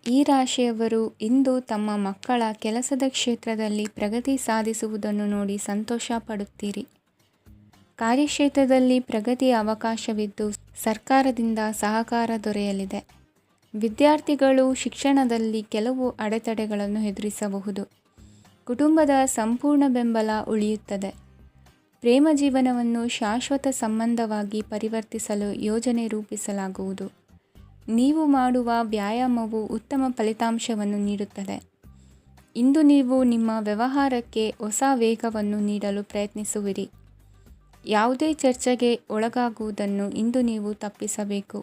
ಈ ರಾಶಿಯವರು ಇಂದು ತಮ್ಮ ಮಕ್ಕಳ ಕೆಲಸದ ಕ್ಷೇತ್ರದಲ್ಲಿ ಪ್ರಗತಿ ಸಾಧಿಸುವುದನ್ನು ನೋಡಿ ಸಂತೋಷ ಪಡುತ್ತೀರಿ. ಕಾರ್ಯಕ್ಷೇತ್ರದಲ್ಲಿ ಪ್ರಗತಿಯ ಅವಕಾಶವಿದ್ದು ಸರ್ಕಾರದಿಂದ ಸಹಕಾರ ದೊರೆಯಲಿದೆ. ವಿದ್ಯಾರ್ಥಿಗಳು ಶಿಕ್ಷಣದಲ್ಲಿ ಕೆಲವು ಅಡೆತಡೆಗಳನ್ನು ಎದುರಿಸಬಹುದು. ಕುಟುಂಬದ ಸಂಪೂರ್ಣ ಬೆಂಬಲ ಉಳಿಯುತ್ತದೆ. ಪ್ರೇಮ ಜೀವನವನ್ನು ಶಾಶ್ವತ ಸಂಬಂಧವಾಗಿ ಪರಿವರ್ತಿಸಲು ಯೋಜನೆ ರೂಪಿಸಲಾಗುವುದು. ನೀವು ಮಾಡುವ ವ್ಯಾಯಾಮವು ಉತ್ತಮ ಫಲಿತಾಂಶವನ್ನು ನೀಡುತ್ತದೆ. ಇಂದು ನೀವು ನಿಮ್ಮ ವ್ಯವಹಾರಕ್ಕೆ ಹೊಸ ವೇಗವನ್ನು ನೀಡಲು ಪ್ರಯತ್ನಿಸುವಿರಿ. ಯಾವುದೇ ಚರ್ಚೆಗೆ ಒಳಗಾಗುವುದನ್ನು ಇಂದು ನೀವು ತಪ್ಪಿಸಬೇಕು.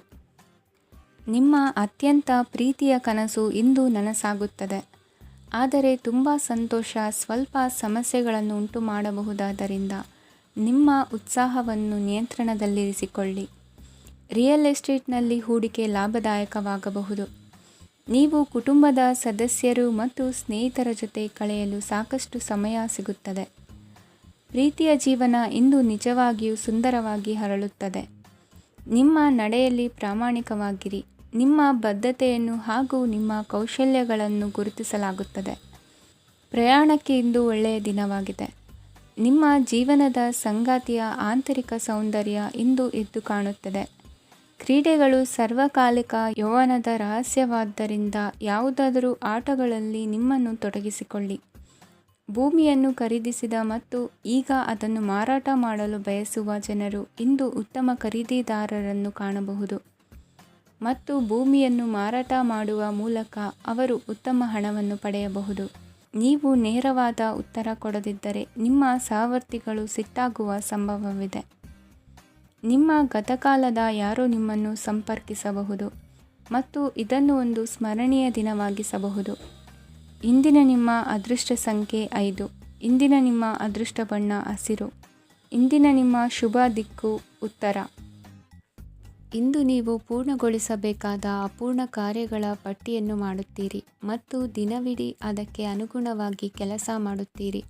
ನಿಮ್ಮ ಅತ್ಯಂತ ಪ್ರೀತಿಯ ಕನಸು ಇಂದು ನನಸಾಗುತ್ತದೆ. ಆದರೆ ತುಂಬ ಸಂತೋಷ ಸ್ವಲ್ಪ ಸಮಸ್ಯೆಗಳನ್ನು ಉಂಟು ಮಾಡಬಹುದಾದ್ದರಿಂದ ನಿಮ್ಮ ಉತ್ಸಾಹವನ್ನು ನಿಯಂತ್ರಣದಲ್ಲಿರಿಸಿಕೊಳ್ಳಿ. ರಿಯಲ್ ಎಸ್ಟೇಟ್ನಲ್ಲಿ ಹೂಡಿಕೆ ಲಾಭದಾಯಕವಾಗಬಹುದು. ನೀವು ಕುಟುಂಬದ ಸದಸ್ಯರು ಮತ್ತು ಸ್ನೇಹಿತರ ಜೊತೆ ಕಳೆಯಲು ಸಾಕಷ್ಟು ಸಮಯ ಸಿಗುತ್ತದೆ. ಪ್ರೀತಿಯ ಜೀವನ ಇಂದು ನಿಜವಾಗಿಯೂ ಸುಂದರವಾಗಿ ಹರಳುತ್ತದೆ. ನಿಮ್ಮ ನಡೆಯಲ್ಲಿ ಪ್ರಾಮಾಣಿಕವಾಗಿರಿ. ನಿಮ್ಮ ಬದ್ಧತೆಯನ್ನು ಹಾಗೂ ನಿಮ್ಮ ಕೌಶಲ್ಯಗಳನ್ನು ಗುರುತಿಸಲಾಗುತ್ತದೆ. ಪ್ರಯಾಣಕ್ಕೆ ಇಂದು ಒಳ್ಳೆಯ ದಿನವಾಗಿದೆ. ನಿಮ್ಮ ಜೀವನದ ಸಂಗಾತಿಯ ಆಂತರಿಕ ಸೌಂದರ್ಯ ಇಂದು ಎದ್ದು ಕಾಣುತ್ತದೆ. ಕ್ರೀಡೆಗಳು ಸರ್ವಕಾಲಿಕ ಯೌವನದ ರಹಸ್ಯವಾದ್ದರಿಂದ ಯಾವುದಾದರೂ ಆಟಗಳಲ್ಲಿ ನಿಮ್ಮನ್ನು ತೊಡಗಿಸಿಕೊಳ್ಳಿ. ಭೂಮಿಯನ್ನು ಖರೀದಿಸಿದ ಮತ್ತು ಈಗ ಅದನ್ನು ಮಾರಾಟ ಮಾಡಲು ಬಯಸುವ ಜನರು ಇಂದು ಉತ್ತಮ ಖರೀದಿದಾರರನ್ನು ಕಾಣಬಹುದು ಮತ್ತು ಭೂಮಿಯನ್ನು ಮಾರಾಟ ಮಾಡುವ ಮೂಲಕ ಅವರು ಉತ್ತಮ ಹಣವನ್ನು ಪಡೆಯಬಹುದು. ನೀವು ನೇರವಾದ ಉತ್ತರ ಕೊಡದಿದ್ದರೆ ನಿಮ್ಮ ಸಹವರ್ತಿಗಳು ಸಿಟ್ಟಾಗುವ ಸಂಭವವಿದೆ. ನಿಮ್ಮ ಗತಕಾಲದ ಯಾರೋ ನಿಮ್ಮನ್ನು ಸಂಪರ್ಕಿಸಬಹುದು ಮತ್ತು ಇದನ್ನು ಒಂದು ಸ್ಮರಣೀಯ ದಿನವಾಗಿಸಬಹುದು. ಇಂದಿನ ನಿಮ್ಮ ಅದೃಷ್ಟ ಸಂಖ್ಯೆ 5. ಇಂದಿನ ನಿಮ್ಮ ಅದೃಷ್ಟ ಬಣ್ಣ ಹಸಿರು. ಇಂದಿನ ನಿಮ್ಮ ಶುಭ ದಿಕ್ಕು ಉತ್ತರ. ಇಂದು ನೀವು ಪೂರ್ಣಗೊಳಿಸಬೇಕಾದ ಅಪೂರ್ಣ ಕಾರ್ಯಗಳ ಪಟ್ಟಿಯನ್ನು ಮಾಡುತ್ತೀರಿ ಮತ್ತು ದಿನವಿಡೀ ಅದಕ್ಕೆ ಅನುಗುಣವಾಗಿ ಕೆಲಸ ಮಾಡುತ್ತೀರಿ.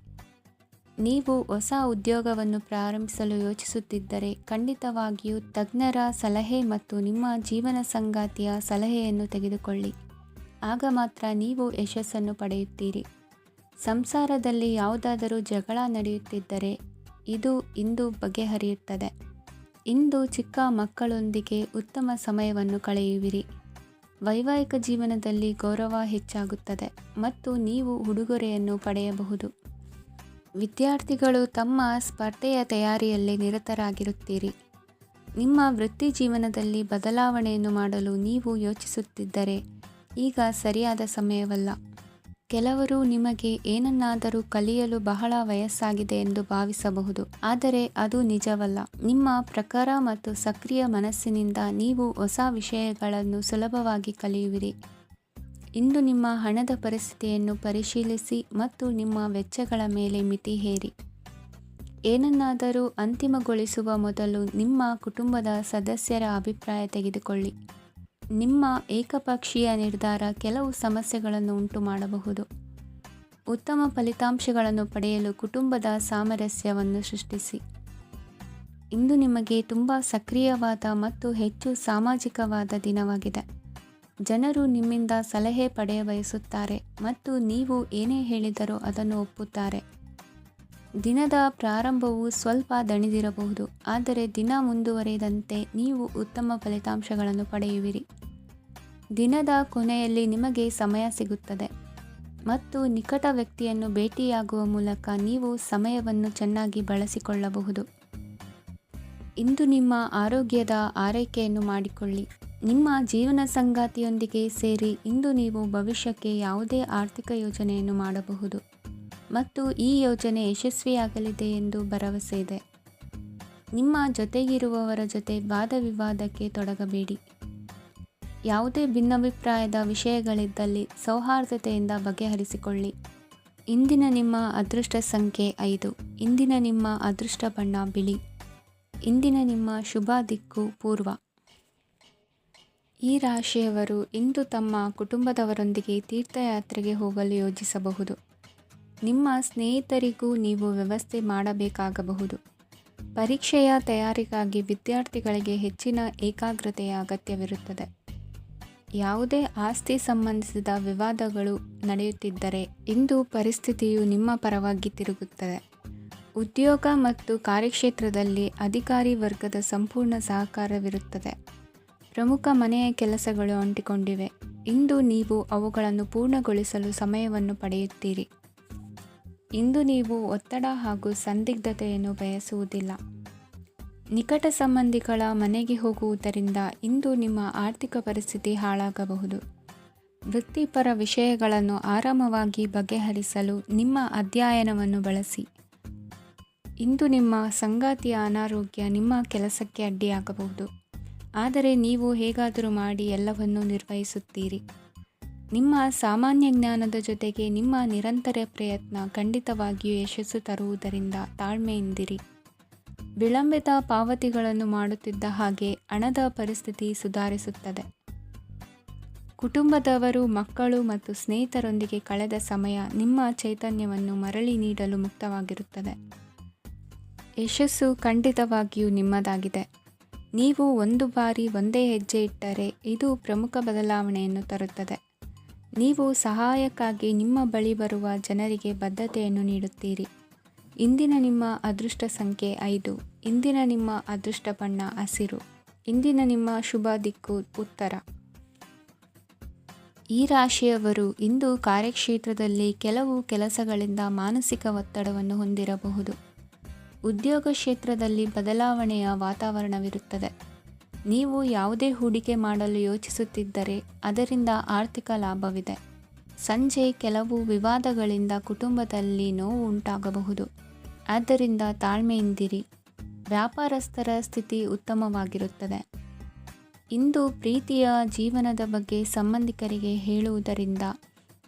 ನೀವು ಹೊಸ ಉದ್ಯೋಗವನ್ನು ಪ್ರಾರಂಭಿಸಲು ಯೋಚಿಸುತ್ತಿದ್ದರೆ ಖಂಡಿತವಾಗಿಯೂ ತಜ್ಞರ ಸಲಹೆ ಮತ್ತು ನಿಮ್ಮ ಜೀವನ ಸಂಗಾತಿಯ ಸಲಹೆಯನ್ನು ತೆಗೆದುಕೊಳ್ಳಿ. ಆಗ ಮಾತ್ರ ನೀವು ಯಶಸ್ಸನ್ನು ಪಡೆಯುತ್ತೀರಿ. ಸಂಸಾರದಲ್ಲಿ ಯಾವುದಾದರೂ ಜಗಳ ನಡೆಯುತ್ತಿದ್ದರೆ ಇದು ಇಂದು ಬಗೆಹರಿಯುತ್ತದೆ. ಇಂದು ಚಿಕ್ಕ ಮಕ್ಕಳೊಂದಿಗೆ ಉತ್ತಮ ಸಮಯವನ್ನು ಕಳೆಯುವಿರಿ. ವೈವಾಹಿಕ ಜೀವನದಲ್ಲಿ ಗೌರವ ಹೆಚ್ಚಾಗುತ್ತದೆ ಮತ್ತು ನೀವು ಉಡುಗೊರೆಯನ್ನು ಪಡೆಯಬಹುದು. ವಿದ್ಯಾರ್ಥಿಗಳು ತಮ್ಮ ಸ್ಪರ್ಧೆಯ ತಯಾರಿಯಲ್ಲಿ ನಿರತರಾಗಿರುತ್ತೀರಿ. ನಿಮ್ಮ ವೃತ್ತಿ ಜೀವನದಲ್ಲಿ ಬದಲಾವಣೆಯನ್ನು ಮಾಡಲು ನೀವು ಯೋಚಿಸುತ್ತಿದ್ದರೆ ಈಗ ಸರಿಯಾದ ಸಮಯವಲ್ಲ. ಕೆಲವರು ನಿಮಗೆ ಏನನ್ನಾದರೂ ಕಲಿಯಲು ಬಹಳ ವಯಸ್ಸಾಗಿದೆ ಎಂದು ಭಾವಿಸಬಹುದು, ಆದರೆ ಅದು ನಿಜವಲ್ಲ. ನಿಮ್ಮ ಪ್ರಖರ ಮತ್ತು ಸಕ್ರಿಯ ಮನಸ್ಸಿನಿಂದ ನೀವು ಹೊಸ ವಿಷಯಗಳನ್ನು ಸುಲಭವಾಗಿ ಕಲಿಯುವಿರಿ. ಇಂದು ನಿಮ್ಮ ಹಣದ ಪರಿಸ್ಥಿತಿಯನ್ನು ಪರಿಶೀಲಿಸಿ ಮತ್ತು ನಿಮ್ಮ ವೆಚ್ಚಗಳ ಮೇಲೆ ಮಿತಿ ಹೇರಿ. ಏನನ್ನಾದರೂ ಅಂತಿಮಗೊಳಿಸುವ ಮೊದಲು ನಿಮ್ಮ ಕುಟುಂಬದ ಸದಸ್ಯರ ಅಭಿಪ್ರಾಯ ತೆಗೆದುಕೊಳ್ಳಿ. ನಿಮ್ಮ ಏಕಪಕ್ಷೀಯ ನಿರ್ಧಾರ ಕೆಲವು ಸಮಸ್ಯೆಗಳನ್ನು ಉಂಟು ಮಾಡಬಹುದು. ಉತ್ತಮ ಫಲಿತಾಂಶಗಳನ್ನು ಪಡೆಯಲು ಕುಟುಂಬದ ಸಾಮರಸ್ಯವನ್ನು ಸೃಷ್ಟಿಸಿ. ಇಂದು ನಿಮಗೆ ತುಂಬ ಸಕ್ರಿಯವಾದ ಮತ್ತು ಹೆಚ್ಚು ಸಾಮಾಜಿಕವಾದ ದಿನವಾಗಿದೆ. ಜನರು ನಿಮ್ಮಿಂದ ಸಲಹೆ ಪಡೆಯಬಯಸುತ್ತಾರೆ ಮತ್ತು ನೀವು ಏನೇ ಹೇಳಿದರೂ ಅದನ್ನು ಒಪ್ಪುತ್ತಾರೆ. ದಿನದ ಪ್ರಾರಂಭವು ಸ್ವಲ್ಪ ದಣಿದಿರಬಹುದು, ಆದರೆ ದಿನ ಮುಂದುವರಿದಂತೆ ನೀವು ಉತ್ತಮ ಫಲಿತಾಂಶಗಳನ್ನು ಪಡೆಯುವಿರಿ. ದಿನದ ಕೊನೆಯಲ್ಲಿ ನಿಮಗೆ ಸಮಯ ಸಿಗುತ್ತದೆ ಮತ್ತು ನಿಕಟ ವ್ಯಕ್ತಿಯನ್ನು ಭೇಟಿಯಾಗುವ ಮೂಲಕ ನೀವು ಸಮಯವನ್ನು ಚೆನ್ನಾಗಿ ಬಳಸಿಕೊಳ್ಳಬಹುದು. ಇಂದು ನಿಮ್ಮ ಆರೋಗ್ಯದ ಆರೈಕೆಯನ್ನು ಮಾಡಿಕೊಳ್ಳಿ. ನಿಮ್ಮ ಜೀವನ ಸಂಗಾತಿಯೊಂದಿಗೆ ಸೇರಿ ಇಂದು ನೀವು ಭವಿಷ್ಯಕ್ಕೆ ಯಾವುದೇ ಆರ್ಥಿಕ ಯೋಜನೆಯನ್ನು ಮಾಡಬಹುದು ಮತ್ತು ಈ ಯೋಜನೆ ಯಶಸ್ವಿಯಾಗಲಿದೆ ಎಂದು ಭರವಸೆ ಇದೆ. ನಿಮ್ಮ ಜೊತೆಗಿರುವವರ ಜೊತೆ ವಾದವಿವಾದಕ್ಕೆ ತೊಡಗಬೇಡಿ. ಯಾವುದೇ ಭಿನ್ನಾಭಿಪ್ರಾಯದ ವಿಷಯಗಳಿದ್ದಲ್ಲಿ ಸೌಹಾರ್ದತೆಯಿಂದ ಬಗೆಹರಿಸಿಕೊಳ್ಳಿ. ಇಂದಿನ ನಿಮ್ಮ ಅದೃಷ್ಟ ಸಂಖ್ಯೆ 5. ಇಂದಿನ ನಿಮ್ಮ ಅದೃಷ್ಟ ಬಣ್ಣ ಬಿಳಿ. ಇಂದಿನ ನಿಮ್ಮ ಶುಭ ದಿಕ್ಕು ಪೂರ್ವ. ಈ ರಾಶಿಯವರು ಇಂದು ತಮ್ಮ ಕುಟುಂಬದವರೊಂದಿಗೆ ತೀರ್ಥಯಾತ್ರೆಗೆ ಹೋಗಲು ಯೋಜಿಸಬಹುದು. ನಿಮ್ಮ ಸ್ನೇಹಿತರಿಗೂ ನೀವು ವ್ಯವಸ್ಥೆ ಮಾಡಬೇಕಾಗಬಹುದು. ಪರೀಕ್ಷೆಯ ತಯಾರಿಗಾಗಿ ವಿದ್ಯಾರ್ಥಿಗಳಿಗೆ ಹೆಚ್ಚಿನ ಏಕಾಗ್ರತೆಯ ಅಗತ್ಯವಿರುತ್ತದೆ. ಯಾವುದೇ ಆಸ್ತಿ ಸಂಬಂಧಿಸಿದ ವಿವಾದಗಳು ನಡೆಯುತ್ತಿದ್ದರೆ ಇಂದು ಪರಿಸ್ಥಿತಿಯು ನಿಮ್ಮ ಪರವಾಗಿ ತಿರುಗುತ್ತದೆ. ಉದ್ಯೋಗ ಮತ್ತು ಕಾರ್ಯಕ್ಷೇತ್ರದಲ್ಲಿ ಅಧಿಕಾರಿ ವರ್ಗದ ಸಂಪೂರ್ಣ ಸಹಕಾರವಿರುತ್ತದೆ. ಪ್ರಮುಖ ಮನೆಯ ಕೆಲಸಗಳು ಅಂಟಿಕೊಂಡಿವೆ. ಇಂದು ನೀವು ಅವುಗಳನ್ನು ಪೂರ್ಣಗೊಳಿಸಲು ಸಮಯವನ್ನು ಪಡೆಯುತ್ತೀರಿ. ಇಂದು ನೀವು ಒತ್ತಡ ಹಾಗೂ ಸಂದಿಗ್ಧತೆಯನ್ನು ಬಯಸುವುದಿಲ್ಲ. ನಿಕಟ ಸಂಬಂಧಿಗಳ ಮನೆಗೆ ಹೋಗುವುದರಿಂದ ಇಂದು ನಿಮ್ಮ ಆರ್ಥಿಕ ಪರಿಸ್ಥಿತಿ ಹಾಳಾಗಬಹುದು. ವೃತ್ತಿಪರ ವಿಷಯಗಳನ್ನು ಆರಾಮವಾಗಿ ಬಗೆಹರಿಸಲು ನಿಮ್ಮ ಅಧ್ಯಯನವನ್ನು ಬಳಸಿ. ಇಂದು ನಿಮ್ಮ ಸಂಗಾತಿಯ ಅನಾರೋಗ್ಯ ನಿಮ್ಮ ಕೆಲಸಕ್ಕೆ ಅಡ್ಡಿಯಾಗಬಹುದು, ಆದರೆ ನೀವು ಹೇಗಾದರೂ ಮಾಡಿ ಎಲ್ಲವನ್ನೂ ನಿರ್ವಹಿಸುತ್ತೀರಿ. ನಿಮ್ಮ ಸಾಮಾನ್ಯ ಜ್ಞಾನದ ಜೊತೆಗೆ ನಿಮ್ಮ ನಿರಂತರ ಪ್ರಯತ್ನ ಖಂಡಿತವಾಗಿಯೂ ಯಶಸ್ಸು ತರುವುದರಿಂದ ತಾಳ್ಮೆಯಿಂದಿರಿ. ವಿಳಂಬಿತ ಪಾವತಿಗಳನ್ನು ಮಾಡುತ್ತಿದ್ದ ಹಾಗೆ ಹಣದ ಪರಿಸ್ಥಿತಿ ಸುಧಾರಿಸುತ್ತದೆ. ಕುಟುಂಬದವರು, ಮಕ್ಕಳು ಮತ್ತು ಸ್ನೇಹಿತರೊಂದಿಗೆ ಕಳೆದ ಸಮಯ ನಿಮ್ಮ ಚೈತನ್ಯವನ್ನು ಮರಳಿ ನೀಡಲು ಮುಕ್ತವಾಗಿರುತ್ತದೆ. ಯಶಸ್ಸು ಖಂಡಿತವಾಗಿಯೂ ನಿಮ್ಮದಾಗಿದೆ. ನೀವು ಒಂದು ಬಾರಿ ಒಂದೇ ಹೆಜ್ಜೆ ಇಟ್ಟರೆ ಇದು ಪ್ರಮುಖ ಬದಲಾವಣೆಯನ್ನು ತರುತ್ತದೆ. ನೀವು ಸಹಾಯಕ್ಕಾಗಿ ನಿಮ್ಮ ಬಳಿ ಬರುವ ಜನರಿಗೆ ಬದ್ಧತೆಯನ್ನು ನೀಡುತ್ತೀರಿ. ಇಂದಿನ ನಿಮ್ಮ ಅದೃಷ್ಟ ಸಂಖ್ಯೆ 5. ಇಂದಿನ ನಿಮ್ಮ ಅದೃಷ್ಟ ಬಣ್ಣ ಹಸಿರು. ಇಂದಿನ ನಿಮ್ಮ ಶುಭ ದಿಕ್ಕು ಉತ್ತರ. ಈ ರಾಶಿಯವರು ಇಂದು ಕಾರ್ಯಕ್ಷೇತ್ರದಲ್ಲಿ ಕೆಲವು ಕೆಲಸಗಳಿಂದ ಮಾನಸಿಕ ಒತ್ತಡವನ್ನು ಹೊಂದಿರಬಹುದು. ಉದ್ಯೋಗ ಕ್ಷೇತ್ರದಲ್ಲಿ ಬದಲಾವಣೆಯ ವಾತಾವರಣವಿರುತ್ತದೆ. ನೀವು ಯಾವುದೇ ಹೂಡಿಕೆ ಮಾಡಲು ಯೋಚಿಸುತ್ತಿದ್ದರೆ ಅದರಿಂದ ಆರ್ಥಿಕ ಲಾಭವಿದೆ. ಸಂಜೆ ಕೆಲವು ವಿವಾದಗಳಿಂದ ಕುಟುಂಬದಲ್ಲಿ ನೋವು ಉಂಟಾಗಬಹುದು, ಆದ್ದರಿಂದ ತಾಳ್ಮೆಯಿಂದಿರಿ. ವ್ಯಾಪಾರಸ್ಥರ ಸ್ಥಿತಿ ಉತ್ತಮವಾಗಿರುತ್ತದೆ. ಇಂದು ಪ್ರೀತಿಯ ಜೀವನದ ಬಗ್ಗೆ ಸಂಬಂಧಿಕರಿಗೆ ಹೇಳುವುದರಿಂದ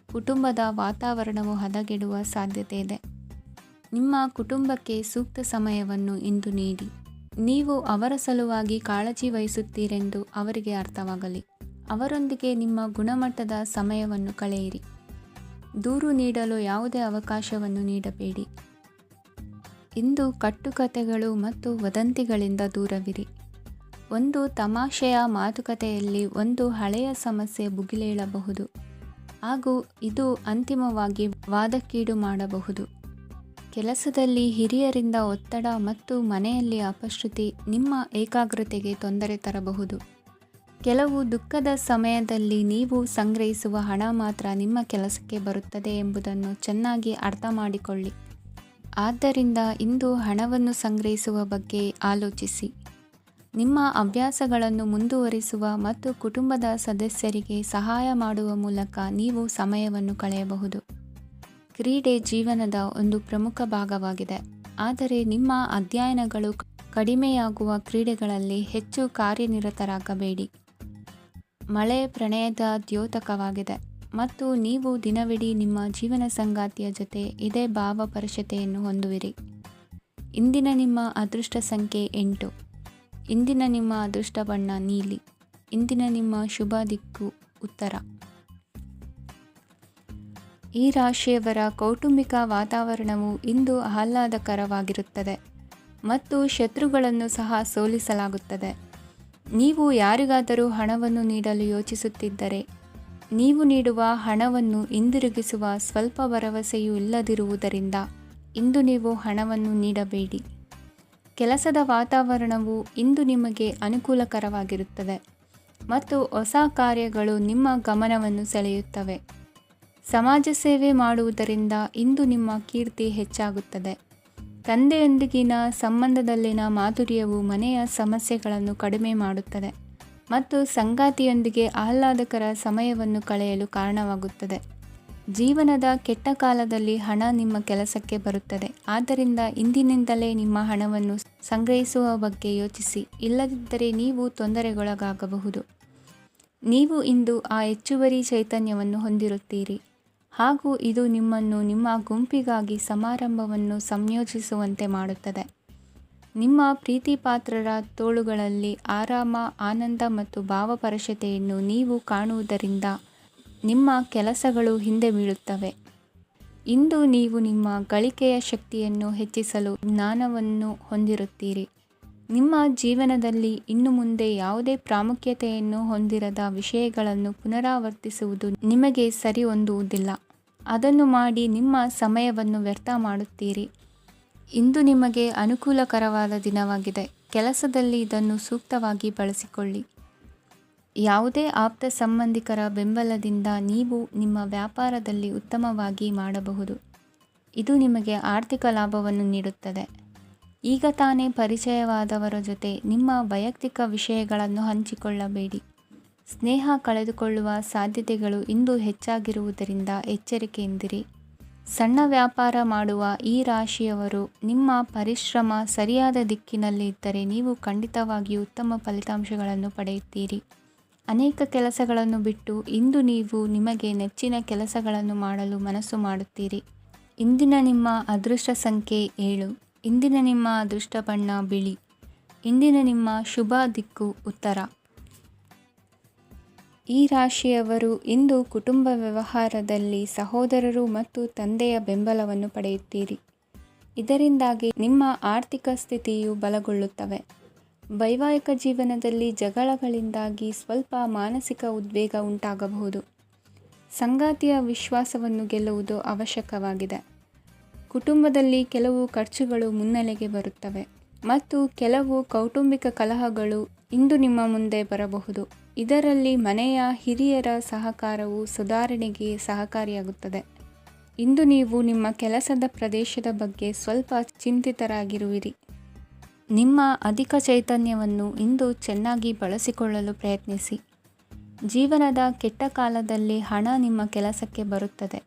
ಕುಟುಂಬದ ವಾತಾವರಣವು ಹದಗೆಡುವ ಸಾಧ್ಯತೆ ಇದೆ. ನಿಮ್ಮ ಕುಟುಂಬಕ್ಕೆ ಸೂಕ್ತ ಸಮಯವನ್ನು ಇಂದು ನೀಡಿ. ನೀವು ಅವರ ಸಲುವಾಗಿ ಕಾಳಜಿ ವಹಿಸುತ್ತೀರೆಂದು ಅವರಿಗೆ ಅರ್ಥವಾಗಲಿ. ಅವರೊಂದಿಗೆ ನಿಮ್ಮ ಗುಣಮಟ್ಟದ ಸಮಯವನ್ನು ಕಳೆಯಿರಿ. ದೂರು ನೀಡಲು ಯಾವುದೇ ಅವಕಾಶವನ್ನು ನೀಡಬೇಡಿ. ಇಂದು ಕಟ್ಟುಕತೆಗಳು ಮತ್ತು ವದಂತಿಗಳಿಂದ ದೂರವಿರಿ. ಒಂದು ತಮಾಷೆಯ ಮಾತುಕತೆಯಲ್ಲಿ ಒಂದು ಹಳೆಯ ಸಮಸ್ಯೆ ಭುಗಿಲೇಳಬಹುದು ಹಾಗೂ ಇದು ಅಂತಿಮವಾಗಿ ವಾದಕ್ಕೀಡು ಮಾಡಬಹುದು. ಕೆಲಸದಲ್ಲಿ ಹಿರಿಯರಿಂದ ಒತ್ತಡ ಮತ್ತು ಮನೆಯಲ್ಲಿ ಅಪಶ್ರುತಿ ನಿಮ್ಮ ಏಕಾಗ್ರತೆಗೆ ತೊಂದರೆ ತರಬಹುದು. ಕೆಲವು ದುಃಖದ ಸಮಯದಲ್ಲಿ ನೀವು ಸಂಗ್ರಹಿಸುವ ಹಣ ಮಾತ್ರ ನಿಮ್ಮ ಕೆಲಸಕ್ಕೆ ಬರುತ್ತದೆ ಎಂಬುದನ್ನು ಚೆನ್ನಾಗಿ ಅರ್ಥ ಮಾಡಿಕೊಳ್ಳಿ. ಆದ್ದರಿಂದ ಇಂದು ಹಣವನ್ನು ಸಂಗ್ರಹಿಸುವ ಬಗ್ಗೆ ಆಲೋಚಿಸಿ. ನಿಮ್ಮ ಅಭ್ಯಾಸಗಳನ್ನು ಮುಂದುವರಿಸುವ ಮತ್ತು ಕುಟುಂಬದ ಸದಸ್ಯರಿಗೆ ಸಹಾಯ ಮಾಡುವ ಮೂಲಕ ನೀವು ಸಮಯವನ್ನು ಕಳೆಯಬಹುದು. ಕ್ರೀಡೆ ಜೀವನದ ಒಂದು ಪ್ರಮುಖ ಭಾಗವಾಗಿದೆ, ಆದರೆ ನಿಮ್ಮ ಅಧ್ಯಯನಗಳು ಕಡಿಮೆಯಾಗುವ ಕ್ರೀಡೆಗಳಲ್ಲಿ ಹೆಚ್ಚು ಕಾರ್ಯನಿರತರಾಗಬೇಡಿ. ಮಳೆ ಪ್ರಣಯದ ದ್ಯೋತಕವಾಗಿದೆ ಮತ್ತು ನೀವು ದಿನವಿಡೀ ನಿಮ್ಮ ಜೀವನ ಸಂಗಾತಿಯ ಜೊತೆ ಇದೇ ಭಾವಪರಶತೆಯನ್ನು ಹೊಂದುವಿರಿ. ಇಂದಿನ ನಿಮ್ಮ ಅದೃಷ್ಟ ಸಂಖ್ಯೆ 8. ಇಂದಿನ ನಿಮ್ಮ ಅದೃಷ್ಟ ಬಣ್ಣ ನೀಲಿ. ಇಂದಿನ ನಿಮ್ಮ ಶುಭ ದಿಕ್ಕು ಉತ್ತರ. ಈ ರಾಶಿಯವರ ಕೌಟುಂಬಿಕ ವಾತಾವರಣವು ಇಂದು ಆಹ್ಲಾದಕರವಾಗಿರುತ್ತದೆ ಮತ್ತು ಶತ್ರುಗಳನ್ನು ಸಹ ಸೋಲಿಸಲಾಗುತ್ತದೆ. ನೀವು ಯಾರಿಗಾದರೂ ಹಣವನ್ನು ನೀಡಲು ಯೋಚಿಸುತ್ತಿದ್ದರೆ ನೀವು ನೀಡುವ ಹಣವನ್ನು ಹಿಂದಿರುಗಿಸುವ ಸ್ವಲ್ಪ ಭರವಸೆಯೂ ಇಲ್ಲದಿರುವುದರಿಂದ ಇಂದು ನೀವು ಹಣವನ್ನು ನೀಡಬೇಡಿ. ಕೆಲಸದ ವಾತಾವರಣವು ಇಂದು ನಿಮಗೆ ಅನುಕೂಲಕರವಾಗಿರುತ್ತದೆ ಮತ್ತು ಹೊಸ ಕಾರ್ಯಗಳು ನಿಮ್ಮ ಗಮನವನ್ನು ಸೆಳೆಯುತ್ತವೆ. ಸಮಾಜ ಸೇವೆ ಮಾಡುವುದರಿಂದ ಇಂದು ನಿಮ್ಮ ಕೀರ್ತಿ ಹೆಚ್ಚಾಗುತ್ತದೆ. ತಂದೆಯೊಂದಿಗಿನ ಸಂಬಂಧದಲ್ಲಿನ ಮಾಧುರ್ಯವು ಮನೆಯ ಸಮಸ್ಯೆಗಳನ್ನು ಕಡಿಮೆ ಮಾಡುತ್ತದೆ ಮತ್ತು ಸಂಗಾತಿಯೊಂದಿಗೆ ಆಹ್ಲಾದಕರ ಸಮಯವನ್ನು ಕಳೆಯಲು ಕಾರಣವಾಗುತ್ತದೆ. ಜೀವನದ ಕೆಟ್ಟ ಕಾಲದಲ್ಲಿ ಹಣ ನಿಮ್ಮ ಕೆಲಸಕ್ಕೆ ಬರುತ್ತದೆ, ಆದ್ದರಿಂದ ಇಂದಿನಿಂದಲೇ ನಿಮ್ಮ ಹಣವನ್ನು ಸಂಗ್ರಹಿಸುವ ಬಗ್ಗೆ ಯೋಚಿಸಿ, ಇಲ್ಲದಿದ್ದರೆ ನೀವು ತೊಂದರೆಗೊಳಗಾಗಬಹುದು. ನೀವು ಇಂದು ಆ ಹೆಚ್ಚುವರಿ ಚೈತನ್ಯವನ್ನು ಹೊಂದಿರುತ್ತೀರಿ ಹಾಗೂ ಇದು ನಿಮ್ಮನ್ನು ನಿಮ್ಮ ಗುಂಪಿಗಾಗಿ ಸಮಾರಂಭವನ್ನು ಸಂಯೋಜಿಸುವಂತೆ ಮಾಡುತ್ತದೆ. ನಿಮ್ಮ ಪ್ರೀತಿಪಾತ್ರರ ತೋಳುಗಳಲ್ಲಿ ಆರಾಮ, ಆನಂದ ಮತ್ತು ಭಾವಪರಶತೆಯನ್ನು ನೀವು ಕಾಣುವುದರಿಂದ ನಿಮ್ಮ ಕೆಲಸಗಳು ಹಿಂದೆ ಬೀಳುತ್ತವೆ. ಇಂದು ನೀವು ನಿಮ್ಮ ಗಳಿಕೆಯ ಶಕ್ತಿಯನ್ನು ಹೆಚ್ಚಿಸಲು ಜ್ಞಾನವನ್ನು ಹೊಂದಿರುತ್ತೀರಿ. ನಿಮ್ಮ ಜೀವನದಲ್ಲಿ ಇನ್ನು ಮುಂದೆ ಯಾವುದೇ ಪ್ರಾಮುಖ್ಯತೆಯನ್ನು ಹೊಂದಿರದ ವಿಷಯಗಳನ್ನು ಪುನರಾವರ್ತಿಸುವುದು ನಿಮಗೆ ಸರಿ ಹೊಂದುವುದಿಲ್ಲ. ಅದನ್ನು ಮಾಡಿ ನಿಮ್ಮ ಸಮಯವನ್ನು ವ್ಯರ್ಥ ಮಾಡುತ್ತೀರಿ. ಇಂದು ನಿಮಗೆ ಅನುಕೂಲಕರವಾದ ದಿನವಾಗಿದೆ. ಕೆಲಸದಲ್ಲಿ ಇದನ್ನು ಸೂಕ್ತವಾಗಿ ಬಳಸಿಕೊಳ್ಳಿ. ಯಾವುದೇ ಆಪ್ತ ಸಂಬಂಧಿಕರ ಬೆಂಬಲದಿಂದ ನೀವು ನಿಮ್ಮ ವ್ಯಾಪಾರದಲ್ಲಿ ಉತ್ತಮವಾಗಿ ಮಾಡಬಹುದು. ಇದು ನಿಮಗೆ ಆರ್ಥಿಕ ಲಾಭವನ್ನು ನೀಡುತ್ತದೆ. ಈಗ ತಾನೇ ಪರಿಚಯವಾದವರ ಜೊತೆ ನಿಮ್ಮ ವೈಯಕ್ತಿಕ ವಿಷಯಗಳನ್ನು ಹಂಚಿಕೊಳ್ಳಬೇಡಿ. ಸ್ನೇಹ ಕಳೆದುಕೊಳ್ಳುವ ಸಾಧ್ಯತೆಗಳು ಇಂದು ಹೆಚ್ಚಾಗಿರುವುದರಿಂದ ಎಚ್ಚರಿಕೆಯಿಂದಿರಿ. ಸಣ್ಣ ವ್ಯಾಪಾರ ಮಾಡುವ ಈ ರಾಶಿಯವರು ನಿಮ್ಮ ಪರಿಶ್ರಮ ಸರಿಯಾದ ದಿಕ್ಕಿನಲ್ಲಿ ಇದ್ದರೆ ನೀವು ಖಂಡಿತವಾಗಿಯೂ ಉತ್ತಮ ಫಲಿತಾಂಶಗಳನ್ನು ಪಡೆಯುತ್ತೀರಿ. ಅನೇಕ ಕೆಲಸಗಳನ್ನು ಬಿಟ್ಟು ಇಂದು ನೀವು ನಿಮಗೆ ನೆಚ್ಚಿನ ಕೆಲಸಗಳನ್ನು ಮಾಡಲು ಮನಸ್ಸು ಮಾಡುತ್ತೀರಿ. ಇಂದಿನ ನಿಮ್ಮ ಅದೃಷ್ಟ ಸಂಖ್ಯೆ 7. ಇಂದಿನ ನಿಮ್ಮ ಅದೃಷ್ಟ ಬಣ್ಣ ಬಿಳಿ. ಇಂದಿನ ನಿಮ್ಮ ಶುಭ ದಿಕ್ಕು ಉತ್ತರ. ಈ ರಾಶಿಯವರು ಇಂದು ಕುಟುಂಬ ವ್ಯವಹಾರದಲ್ಲಿ ಸಹೋದರರು ಮತ್ತು ತಂದೆಯ ಬೆಂಬಲವನ್ನು ಪಡೆಯುತ್ತೀರಿ. ಇದರಿಂದಾಗಿ ನಿಮ್ಮ ಆರ್ಥಿಕ ಸ್ಥಿತಿಯು ಬಲಗೊಳ್ಳುತ್ತವೆ. ವೈವಾಹಿಕ ಜೀವನದಲ್ಲಿ ಜಗಳಗಳಿಂದಾಗಿ ಸ್ವಲ್ಪ ಮಾನಸಿಕ ಉದ್ವೇಗ ಉಂಟಾಗಬಹುದು. ಸಂಗಾತಿಯ ವಿಶ್ವಾಸವನ್ನು ಗೆಲ್ಲುವುದು ಅವಶ್ಯಕವಾಗಿದೆ. ಕುಟುಂಬದಲ್ಲಿ ಕೆಲವು ಖರ್ಚುಗಳು ಮುನ್ನೆಲೆಗೆ ಬರುತ್ತವೆ ಮತ್ತು ಕೆಲವು ಕೌಟುಂಬಿಕ ಕಲಹಗಳು ಇಂದು ನಿಮ್ಮ ಮುಂದೆ ಬರಬಹುದು. ಇದರಲ್ಲಿ ಮನೆಯ ಹಿರಿಯರ ಸಹಕಾರವು ಸುಧಾರಣೆಗೆ ಸಹಕಾರಿಯಾಗುತ್ತದೆ. ಇಂದು ನೀವು ನಿಮ್ಮ ಕೆಲಸದ ಪ್ರದೇಶದ ಬಗ್ಗೆ ಸ್ವಲ್ಪ ಚಿಂತಿತರಾಗಿರುವಿರಿ. ನಿಮ್ಮ ಅಧಿಕ ಚೈತನ್ಯವನ್ನು ಇಂದು ಚೆನ್ನಾಗಿ ಬಳಸಿಕೊಳ್ಳಲು ಪ್ರಯತ್ನಿಸಿ. ಜೀವನದ ಕೆಟ್ಟ ಕಾಲದಲ್ಲಿ ಹಣ ನಿಮ್ಮ ಕೆಲಸಕ್ಕೆ ಬರುತ್ತದೆ.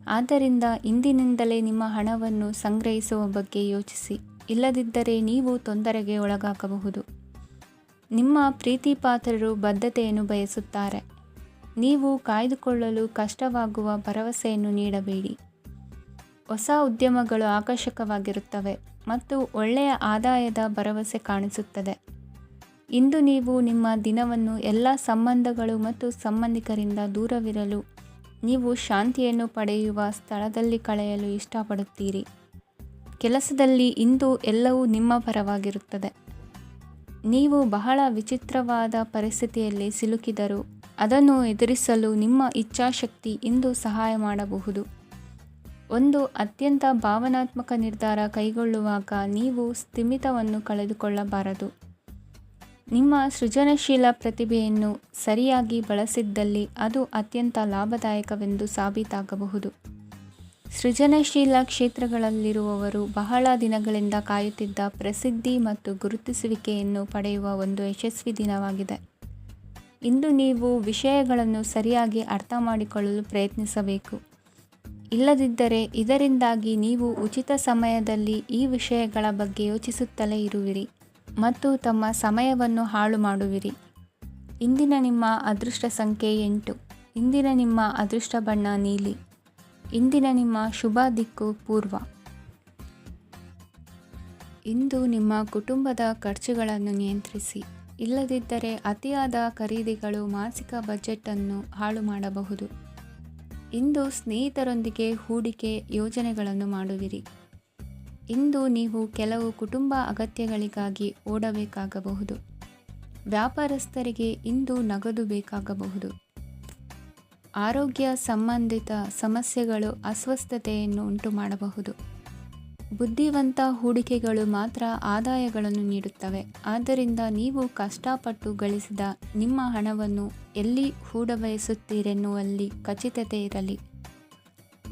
ಆದ್ದರಿಂದ ಇಂದಿನಿಂದಲೇ ನಿಮ್ಮ ಹಣವನ್ನು ಸಂಗ್ರಹಿಸುವ ಬಗ್ಗೆ ಯೋಚಿಸಿ. ಇಲ್ಲದಿದ್ದರೆ ನೀವು ತೊಂದರೆಗೆ ಒಳಗಾಗಬಹುದು. ನಿಮ್ಮ ಪ್ರೀತಿಪಾತ್ರರು ಬದ್ಧತೆಯನ್ನು ಬಯಸುತ್ತಾರೆ. ನೀವು ಕಾಯ್ದುಕೊಳ್ಳಲು ಕಷ್ಟವಾಗುವ ಭರವಸೆಯನ್ನು ನೀಡಬೇಡಿ. ಹೊಸ ಉದ್ಯಮಗಳು ಆಕರ್ಷಕವಾಗಿರುತ್ತವೆ ಮತ್ತು ಒಳ್ಳೆಯ ಆದಾಯದ ಭರವಸೆ ಕಾಣಿಸುತ್ತದೆ. ಇಂದು ನೀವು ನಿಮ್ಮ ದಿನವನ್ನು ಎಲ್ಲ ಸಂಬಂಧಗಳು ಮತ್ತು ಸಂಬಂಧಿಕರಿಂದ ದೂರವಿರಲು ನೀವು ಶಾಂತಿಯನ್ನು ಪಡೆಯುವ ಸ್ಥಳದಲ್ಲಿ ಕಳೆಯಲು ಇಷ್ಟಪಡುತ್ತೀರಿ. ಕೆಲಸದಲ್ಲಿ ಇಂದು ಎಲ್ಲವೂ ನಿಮ್ಮ ಪರವಾಗಿರುತ್ತದೆ. ನೀವು ಬಹಳ ವಿಚಿತ್ರವಾದ ಪರಿಸ್ಥಿತಿಯಲ್ಲಿ ಸಿಲುಕಿದರೂ ಅದನ್ನು ಎದುರಿಸಲು ನಿಮ್ಮ ಇಚ್ಛಾಶಕ್ತಿ ಇಂದು ಸಹಾಯ ಮಾಡಬಹುದು. ಒಂದು ಅತ್ಯಂತ ಭಾವನಾತ್ಮಕ ನಿರ್ಧಾರ ಕೈಗೊಳ್ಳುವಾಗ ನೀವು ಸ್ಥಿಮಿತವನ್ನು ಕಳೆದುಕೊಳ್ಳಬಾರದು. ನಿಮ್ಮ ಸೃಜನಶೀಲ ಪ್ರತಿಭೆಯನ್ನು ಸರಿಯಾಗಿ ಬಳಸಿದ್ದಲ್ಲಿ ಅದು ಅತ್ಯಂತ ಲಾಭದಾಯಕವೆಂದು ಸಾಬೀತಾಗಬಹುದು. ಸೃಜನಶೀಲ ಕ್ಷೇತ್ರಗಳಲ್ಲಿರುವವರು ಬಹಳ ದಿನಗಳಿಂದ ಕಾಯುತ್ತಿದ್ದ ಪ್ರಸಿದ್ಧಿ ಮತ್ತು ಗುರುತಿಸುವಿಕೆಯನ್ನು ಪಡೆಯುವ ಒಂದು ಯಶಸ್ವಿ ದಿನವಾಗಿದೆ. ಇಂದು ನೀವು ವಿಷಯಗಳನ್ನು ಸರಿಯಾಗಿ ಅರ್ಥ ಮಾಡಿಕೊಳ್ಳಲು ಪ್ರಯತ್ನಿಸಬೇಕು. ಇಲ್ಲದಿದ್ದರೆ ಇದರಿಂದಾಗಿ ನೀವು ಉಚಿತ ಸಮಯದಲ್ಲಿ ಈ ವಿಷಯಗಳ ಬಗ್ಗೆ ಯೋಚಿಸುತ್ತಲೇ ಇರುವಿರಿ ಮತ್ತು ತಮ್ಮ ಸಮಯವನ್ನು ಹಾಳು ಮಾಡುವಿರಿ. ಇಂದಿನ ನಿಮ್ಮ ಅದೃಷ್ಟ ಸಂಖ್ಯೆ 8. ಇಂದಿನ ನಿಮ್ಮ ಅದೃಷ್ಟ ಬಣ್ಣ ನೀಲಿ. ಇಂದಿನ ನಿಮ್ಮ ಶುಭ ದಿಕ್ಕು ಪೂರ್ವ. ಇಂದು ನಿಮ್ಮ ಕುಟುಂಬದ ಖರ್ಚುಗಳನ್ನು ನಿಯಂತ್ರಿಸಿ. ಇಲ್ಲದಿದ್ದರೆ ಅತಿಯಾದ ಖರೀದಿಗಳು ಮಾಸಿಕ ಬಜೆಟನ್ನು ಹಾಳು ಮಾಡಬಹುದು. ಇಂದು ಸ್ನೇಹಿತರೊಂದಿಗೆ ಹೂಡಿಕೆ ಯೋಜನೆಗಳನ್ನು ಮಾಡುವಿರಿ. ಇಂದು ನೀವು ಕೆಲವು ಕುಟುಂಬ ಅಗತ್ಯಗಳಿಗಾಗಿ ಓಡಬೇಕಾಗಬಹುದು. ವ್ಯಾಪಾರಸ್ಥರಿಗೆ ಇಂದು ನಗದು ಬೇಕಾಗಬಹುದು. ಆರೋಗ್ಯ ಸಂಬಂಧಿತ ಸಮಸ್ಯೆಗಳು ಅಸ್ವಸ್ಥತೆಯನ್ನು ಉಂಟುಮಾಡಬಹುದು. ಬುದ್ಧಿವಂತ ಹೂಡಿಕೆಗಳು ಮಾತ್ರ ಆದಾಯಗಳನ್ನು ನೀಡುತ್ತವೆ. ಆದ್ದರಿಂದ ನೀವು ಕಷ್ಟಪಟ್ಟು ಗಳಿಸಿದ ನಿಮ್ಮ ಹಣವನ್ನು ಎಲ್ಲಿ ಹೂಡಬಯಸುತ್ತೀರೆನ್ನುವಲ್ಲಿ ಖಚಿತತೆ ಇರಲಿ.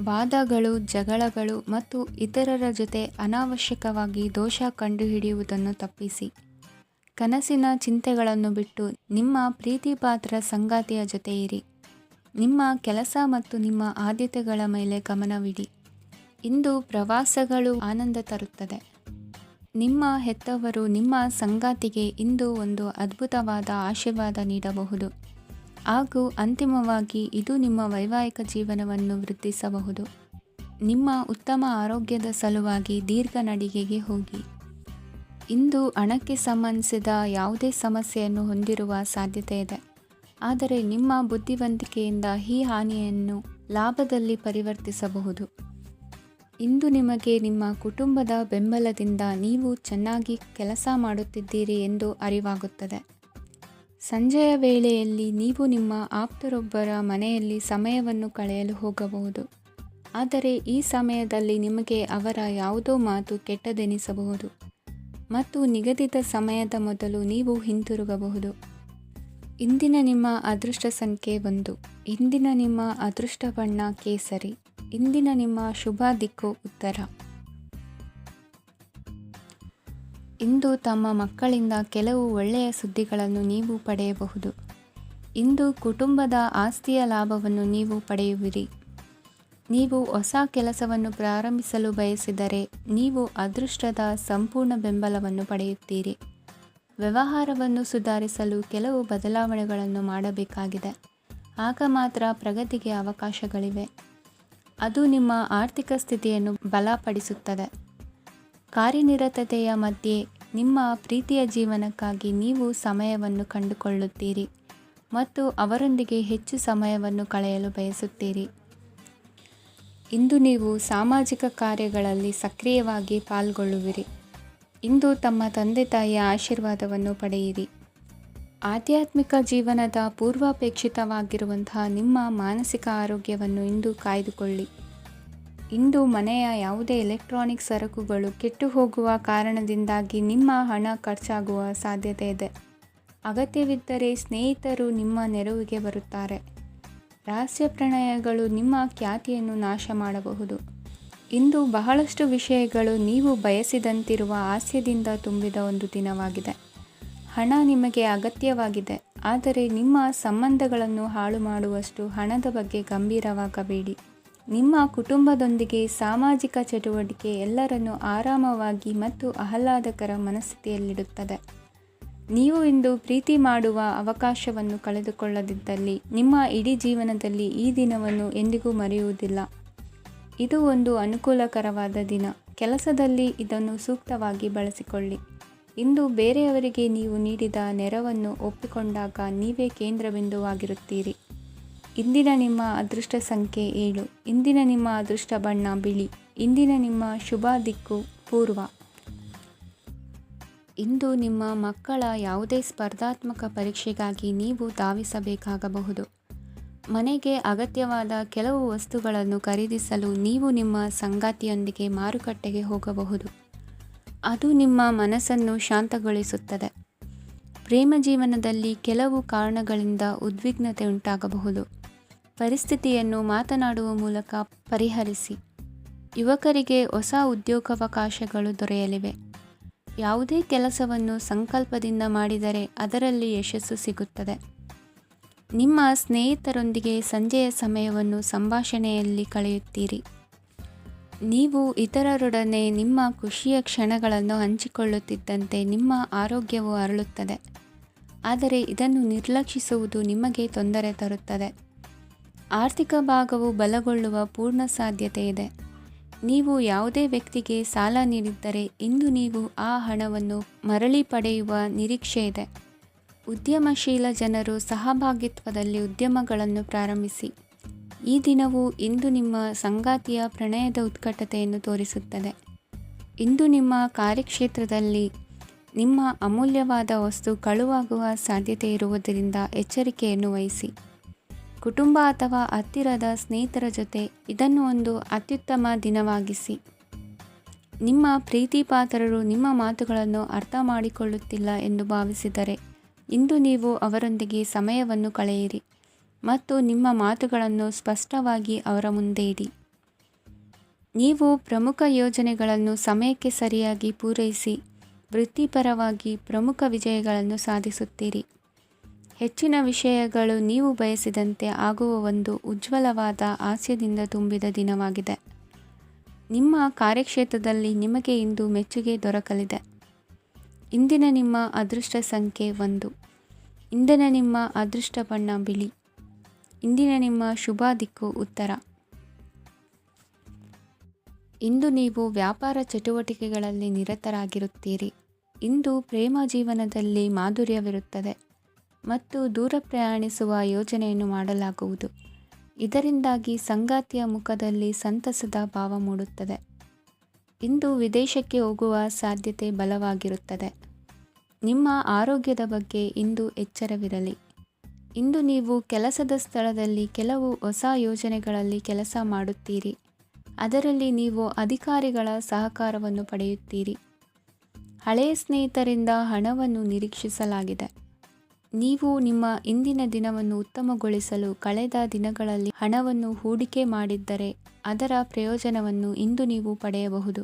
ವಾದಗಳು, ಜಗಳಗಳು ಮತ್ತು ಇತರರ ಜೊತೆ ಅನಾವಶ್ಯಕವಾಗಿ ದೋಷ ಕಂಡುಹಿಡಿಯುವುದನ್ನು ತಪ್ಪಿಸಿ. ಕನಸಿನ ಚಿಂತೆಗಳನ್ನು ಬಿಟ್ಟು ನಿಮ್ಮ ಪ್ರೀತಿಪಾತ್ರ ಸಂಗಾತಿಯ ಜೊತೆ ಇರಿ. ನಿಮ್ಮ ಕೆಲಸ ಮತ್ತು ನಿಮ್ಮ ಆದ್ಯತೆಗಳ ಮೇಲೆ ಗಮನವಿಡಿ. ಇಂದು ಪ್ರವಾಸಗಳು ಆನಂದ ತರುತ್ತದೆ. ನಿಮ್ಮ ಹೆತ್ತವರು ನಿಮ್ಮ ಸಂಗಾತಿಗೆ ಇಂದು ಒಂದು ಅದ್ಭುತವಾದ ಆಶೀರ್ವಾದ ನೀಡಬಹುದು ಹಾಗೂ ಅಂತಿಮವಾಗಿ ಇದು ನಿಮ್ಮ ವೈವಾಹಿಕ ಜೀವನವನ್ನು ವೃದ್ಧಿಸಬಹುದು. ನಿಮ್ಮ ಉತ್ತಮ ಆರೋಗ್ಯದ ಸಲುವಾಗಿ ದೀರ್ಘ ನಡಿಗೆಗೆ ಹೋಗಿ. ಇಂದು ಹಣಕ್ಕೆ ಸಂಬಂಧಿಸಿದ ಯಾವುದೇ ಸಮಸ್ಯೆಯನ್ನು ಹೊಂದಿರುವ ಸಾಧ್ಯತೆ ಇದೆ. ಆದರೆ ನಿಮ್ಮ ಬುದ್ಧಿವಂತಿಕೆಯಿಂದ ಈ ಹಾನಿಯನ್ನು ಲಾಭದಲ್ಲಿ ಪರಿವರ್ತಿಸಬಹುದು. ಇಂದು ನಿಮಗೆ ನಿಮ್ಮ ಕುಟುಂಬದ ಬೆಂಬಲದಿಂದ ನೀವು ಚೆನ್ನಾಗಿ ಕೆಲಸ ಮಾಡುತ್ತಿದ್ದೀರಿ ಎಂದು ಅರಿವಾಗುತ್ತದೆ. ಸಂಜೆಯ ವೇಳೆಯಲ್ಲಿ ನೀವು ನಿಮ್ಮ ಆಪ್ತರೊಬ್ಬರ ಮನೆಯಲ್ಲಿ ಸಮಯವನ್ನು ಕಳೆಯಲು ಹೋಗಬಹುದು. ಆದರೆ ಈ ಸಮಯದಲ್ಲಿ ನಿಮಗೆ ಅವರ ಯಾವುದೋ ಮಾತು ಕೆಟ್ಟದೆನಿಸಬಹುದು ಮತ್ತು ನಿಗದಿತ ಸಮಯದ ಮೊದಲು ನೀವು ಹಿಂತಿರುಗಬಹುದು. ಇಂದಿನ ನಿಮ್ಮ ಅದೃಷ್ಟ ಸಂಖ್ಯೆ 1. ಇಂದಿನ ನಿಮ್ಮ ಅದೃಷ್ಟ ಬಣ್ಣ ಕೇಸರಿ. ಇಂದಿನ ನಿಮ್ಮ ಶುಭ ದಿಕ್ಕು ಉತ್ತರ. ಇಂದು ತಮ್ಮ ಮಕ್ಕಳಿಂದ ಕೆಲವು ಒಳ್ಳೆಯ ಸುದ್ದಿಗಳನ್ನು ನೀವು ಪಡೆಯಬಹುದು. ಇಂದು ಕುಟುಂಬದ ಆಸ್ತಿಯ ಲಾಭವನ್ನು ನೀವು ಪಡೆಯುವಿರಿ. ನೀವು ಹೊಸ ಕೆಲಸವನ್ನು ಪ್ರಾರಂಭಿಸಲು ಬಯಸಿದರೆ ನೀವು ಅದೃಷ್ಟದ ಸಂಪೂರ್ಣ ಬೆಂಬಲವನ್ನು ಪಡೆಯುತ್ತೀರಿ. ವ್ಯವಹಾರವನ್ನು ಸುಧಾರಿಸಲು ಕೆಲವು ಬದಲಾವಣೆಗಳನ್ನು ಮಾಡಬೇಕಾಗಿದೆ. ಆಗ ಮಾತ್ರ ಪ್ರಗತಿಗೆ ಅವಕಾಶಗಳಿವೆ. ಅದು ನಿಮ್ಮ ಆರ್ಥಿಕ ಸ್ಥಿತಿಯನ್ನು ಬಲಪಡಿಸುತ್ತದೆ. ಕಾರ್ಯನಿರತತೆಯ ಮಧ್ಯೆ ನಿಮ್ಮ ಪ್ರೀತಿಯ ಜೀವನಕ್ಕಾಗಿ ನೀವು ಸಮಯವನ್ನು ಕಂಡುಕೊಳ್ಳುತ್ತೀರಿ ಮತ್ತು ಅವರೊಂದಿಗೆ ಹೆಚ್ಚು ಸಮಯವನ್ನು ಕಳೆಯಲು ಬಯಸುತ್ತೀರಿ. ಇಂದು ನೀವು ಸಾಮಾಜಿಕ ಕಾರ್ಯಗಳಲ್ಲಿ ಸಕ್ರಿಯವಾಗಿ ಪಾಲ್ಗೊಳ್ಳುವಿರಿ. ಇಂದು ತಮ್ಮ ತಂದೆ ತಾಯಿಯ ಆಶೀರ್ವಾದವನ್ನು ಪಡೆಯಿರಿ. ಆಧ್ಯಾತ್ಮಿಕ ಜೀವನದ ಪೂರ್ವಾಪೇಕ್ಷಿತವಾಗಿರುವಂತಹ ನಿಮ್ಮ ಮಾನಸಿಕ ಆರೋಗ್ಯವನ್ನು ಇಂದು ಕಾಯ್ದುಕೊಳ್ಳಿ. ಇಂದು ಮನೆಯ ಯಾವುದೇ ಎಲೆಕ್ಟ್ರಾನಿಕ್ ಸರಕುಗಳು ಕೆಟ್ಟು ಹೋಗುವ ಕಾರಣದಿಂದಾಗಿ ನಿಮ್ಮ ಹಣ ಖರ್ಚಾಗುವ ಸಾಧ್ಯತೆ ಇದೆ. ಅಗತ್ಯವಿದ್ದರೆ ಸ್ನೇಹಿತರು ನಿಮ್ಮ ನೆರವಿಗೆ ಬರುತ್ತಾರೆ. ರಹಸ್ಯ ಪ್ರಣಯಗಳು ನಿಮ್ಮ ಖ್ಯಾತಿಯನ್ನು ನಾಶ ಮಾಡಬಹುದು. ಇಂದು ಬಹಳಷ್ಟು ವಿಷಯಗಳು ನೀವು ಬಯಸಿದಂತಿರುವ ಹಾಸ್ಯದಿಂದ ತುಂಬಿದ ಒಂದು ದಿನವಾಗಿದೆ. ಹಣ ನಿಮಗೆ ಅಗತ್ಯವಾಗಿದೆ, ಆದರೆ ನಿಮ್ಮ ಸಂಬಂಧಗಳನ್ನು ಹಾಳು ಮಾಡುವಷ್ಟು ಹಣದ ಬಗ್ಗೆ ಗಂಭೀರವಾಗಬೇಡಿ. ನಿಮ್ಮ ಕುಟುಂಬದೊಂದಿಗೆ ಸಾಮಾಜಿಕ ಚಟುವಟಿಕೆ ಎಲ್ಲರನ್ನೂ ಆರಾಮವಾಗಿ ಮತ್ತು ಆಹ್ಲಾದಕರ ಮನಸ್ಥಿತಿಯಲ್ಲಿಡುತ್ತದೆ. ನೀವು ಇಂದು ಪ್ರೀತಿ ಮಾಡುವ ಅವಕಾಶವನ್ನು ಕಳೆದುಕೊಳ್ಳದಿದ್ದಲ್ಲಿ ನಿಮ್ಮ ಇಡೀ ಜೀವನದಲ್ಲಿ ಈ ದಿನವನ್ನು ಎಂದಿಗೂ ಮರೆಯುವುದಿಲ್ಲ. ಇದು ಒಂದು ಅನುಕೂಲಕರವಾದ ದಿನ. ಕೆಲಸದಲ್ಲಿ ಇದನ್ನು ಸೂಕ್ತವಾಗಿ ಬಳಸಿಕೊಳ್ಳಿ. ಇಂದು ಬೇರೆಯವರಿಗೆ ನೀವು ನೀಡಿದ ನೆರವನ್ನು ಒಪ್ಪಿಕೊಂಡಾಗ ನೀವೇ ಕೇಂದ್ರಬಿಂದುವಾಗಿರುತ್ತೀರಿ. ಇಂದಿನ ನಿಮ್ಮ ಅದೃಷ್ಟ ಸಂಖ್ಯೆ 7. ಇಂದಿನ ನಿಮ್ಮ ಅದೃಷ್ಟ ಬಣ್ಣ ಬಿಳಿ. ಇಂದಿನ ನಿಮ್ಮ ಶುಭ ದಿಕ್ಕು ಪೂರ್ವ. ಇಂದು ನಿಮ್ಮ ಮಕ್ಕಳ ಯಾವುದೇ ಸ್ಪರ್ಧಾತ್ಮಕ ಪರೀಕ್ಷೆಗಾಗಿ ನೀವು ಧಾವಿಸಬೇಕಾಗಬಹುದು. ಮನೆಗೆ ಅಗತ್ಯವಾದ ಕೆಲವು ವಸ್ತುಗಳನ್ನು ಖರೀದಿಸಲು ನೀವು ನಿಮ್ಮ ಸಂಗಾತಿಯೊಂದಿಗೆ ಮಾರುಕಟ್ಟೆಗೆ ಹೋಗಬಹುದು. ಅದು ನಿಮ್ಮ ಮನಸ್ಸನ್ನು ಶಾಂತಗೊಳಿಸುತ್ತದೆ. ಪ್ರೇಮ ಜೀವನದಲ್ಲಿ ಕೆಲವು ಕಾರಣಗಳಿಂದ ಉದ್ವಿಗ್ನತೆ ಉಂಟಾಗಬಹುದು. ಪರಿಸ್ಥಿತಿಯನ್ನು ಮಾತನಾಡುವ ಮೂಲಕ ಪರಿಹರಿಸಿ. ಯುವಕರಿಗೆ ಹೊಸ ಉದ್ಯೋಗಾವಕಾಶಗಳು ದೊರೆಯಲಿವೆ. ಯಾವುದೇ ಕೆಲಸವನ್ನು ಸಂಕಲ್ಪದಿಂದ ಮಾಡಿದರೆ ಅದರಲ್ಲಿ ಯಶಸ್ಸು ಸಿಗುತ್ತದೆ. ನಿಮ್ಮ ಸ್ನೇಹಿತರೊಂದಿಗೆ ಸಂಜೆಯ ಸಮಯವನ್ನು ಸಂಭಾಷಣೆಯಲ್ಲಿ ಕಳೆಯುತ್ತೀರಿ. ನೀವು ಇತರರೊಡನೆ ನಿಮ್ಮ ಖುಷಿಯ ಕ್ಷಣಗಳನ್ನು ಹಂಚಿಕೊಳ್ಳುತ್ತಿದ್ದಂತೆ ನಿಮ್ಮ ಆರೋಗ್ಯವು ಅರಳುತ್ತದೆ. ಆದರೆ ಇದನ್ನು ನಿರ್ಲಕ್ಷಿಸುವುದು ನಿಮಗೆ ತೊಂದರೆ ತರುತ್ತದೆ. ಆರ್ಥಿಕ ಭಾಗವು ಬಲಗೊಳ್ಳುವ ಪೂರ್ಣ ಸಾಧ್ಯತೆ ಇದೆ. ನೀವು ಯಾವುದೇ ವ್ಯಕ್ತಿಗೆ ಸಾಲ ನೀಡಿದ್ದರೆ ಇಂದು ನೀವು ಆ ಹಣವನ್ನು ಮರಳಿ ಪಡೆಯುವ ನಿರೀಕ್ಷೆ ಇದೆ. ಉದ್ಯಮಶೀಲ ಜನರು ಸಹಭಾಗಿತ್ವದಲ್ಲಿ ಉದ್ಯಮಗಳನ್ನು ಪ್ರಾರಂಭಿಸಿ. ಈ ದಿನವು ಇಂದು ನಿಮ್ಮ ಸಂಗಾತಿಯ ಪ್ರಣಯದ ಉತ್ಕಟತೆಯನ್ನು ತೋರಿಸುತ್ತದೆ. ಇಂದು ನಿಮ್ಮ ಕಾರ್ಯಕ್ಷೇತ್ರದಲ್ಲಿ ನಿಮ್ಮ ಅಮೂಲ್ಯವಾದ ವಸ್ತು ಕಳುವಾಗುವ ಸಾಧ್ಯತೆ ಇರುವುದರಿಂದ ಎಚ್ಚರಿಕೆಯನ್ನು ವಹಿಸಿ. ಕುಟುಂಬ ಅಥವಾ ಹತ್ತಿರದ ಸ್ನೇಹಿತರ ಜೊತೆ ಇದನ್ನು ಒಂದು ಅತ್ಯುತ್ತಮ ದಿನವಾಗಿಸಿ. ನಿಮ್ಮ ಪ್ರೀತಿಪಾತ್ರರು ನಿಮ್ಮ ಮಾತುಗಳನ್ನು ಅರ್ಥ ಮಾಡಿಕೊಳ್ಳುತ್ತಿಲ್ಲ ಎಂದು ಭಾವಿಸಿದರೆ ಇಂದು ನೀವು ಅವರೊಂದಿಗೆ ಸಮಯವನ್ನು ಕಳೆಯಿರಿ ಮತ್ತು ನಿಮ್ಮ ಮಾತುಗಳನ್ನು ಸ್ಪಷ್ಟವಾಗಿ ಅವರ ಮುಂದೆ ಇಡಿ. ನೀವು ಪ್ರಮುಖ ಯೋಜನೆಗಳನ್ನು ಸಮಯಕ್ಕೆ ಸರಿಯಾಗಿ ಪೂರೈಸಿ ವೃತ್ತಿಪರವಾಗಿ ಪ್ರಮುಖ ವಿಜಯಗಳನ್ನು ಸಾಧಿಸುತ್ತೀರಿ. ಹೆಚ್ಚಿನ ವಿಷಯಗಳು ನೀವು ಬಯಸಿದಂತೆ ಆಗುವ ಒಂದು ಉಜ್ವಲವಾದ ಹಾಸ್ಯದಿಂದ ತುಂಬಿದ ದಿನವಾಗಿದೆ. ನಿಮ್ಮ ಕಾರ್ಯಕ್ಷೇತ್ರದಲ್ಲಿ ನಿಮಗೆ ಇಂದು ಮೆಚ್ಚುಗೆ ದೊರಕಲಿದೆ. ಇಂದಿನ ನಿಮ್ಮ ಅದೃಷ್ಟ ಸಂಖ್ಯೆ 1. ಇಂದಿನ ನಿಮ್ಮ ಅದೃಷ್ಟ ಬಣ್ಣ ಬಿಳಿ. ಇಂದಿನ ನಿಮ್ಮ ಶುಭ ದಿಕ್ಕು ಉತ್ತರ. ಇಂದು ನೀವು ವ್ಯಾಪಾರ ಚಟುವಟಿಕೆಗಳಲ್ಲಿ ನಿರತರಾಗಿರುತ್ತೀರಿ. ಇಂದು ಪ್ರೇಮ ಜೀವನದಲ್ಲಿ ಮಾಧುರ್ಯವಿರುತ್ತದೆ ಮತ್ತು ದೂರ ಪ್ರಯಾಣಿಸುವ ಯೋಜನೆಯನ್ನು ಮಾಡಲಾಗುವುದು. ಇದರಿಂದಾಗಿ ಸಂಗಾತಿಯ ಮುಖದಲ್ಲಿ ಸಂತಸದ ಭಾವ ಮೂಡುತ್ತದೆ. ಇಂದು ವಿದೇಶಕ್ಕೆ ಹೋಗುವ ಸಾಧ್ಯತೆ ಬಲವಾಗಿರುತ್ತದೆ. ನಿಮ್ಮ ಆರೋಗ್ಯದ ಬಗ್ಗೆ ಇಂದು ಎಚ್ಚರವಿರಲಿ. ಇಂದು ನೀವು ಕೆಲಸದ ಸ್ಥಳದಲ್ಲಿ ಕೆಲವು ಹೊಸ ಯೋಜನೆಗಳಲ್ಲಿ ಕೆಲಸ ಮಾಡುತ್ತೀರಿ. ಅದರಲ್ಲಿ ನೀವು ಅಧಿಕಾರಿಗಳ ಸಹಕಾರವನ್ನು ಪಡೆಯುತ್ತೀರಿ. ಹಳೆಯ ಸ್ನೇಹಿತರಿಂದ ಹಣವನ್ನು ನಿರೀಕ್ಷಿಸಲಾಗಿದೆ. ನೀವು ನಿಮ್ಮ ಇಂದಿನ ದಿನವನ್ನು ಉತ್ತಮಗೊಳಿಸಲು ಕಳೆದ ದಿನಗಳಲ್ಲಿ ಹಣವನ್ನು ಹೂಡಿಕೆ ಮಾಡಿದ್ದರೆ ಅದರ ಪ್ರಯೋಜನವನ್ನು ಇಂದು ನೀವು ಪಡೆಯಬಹುದು.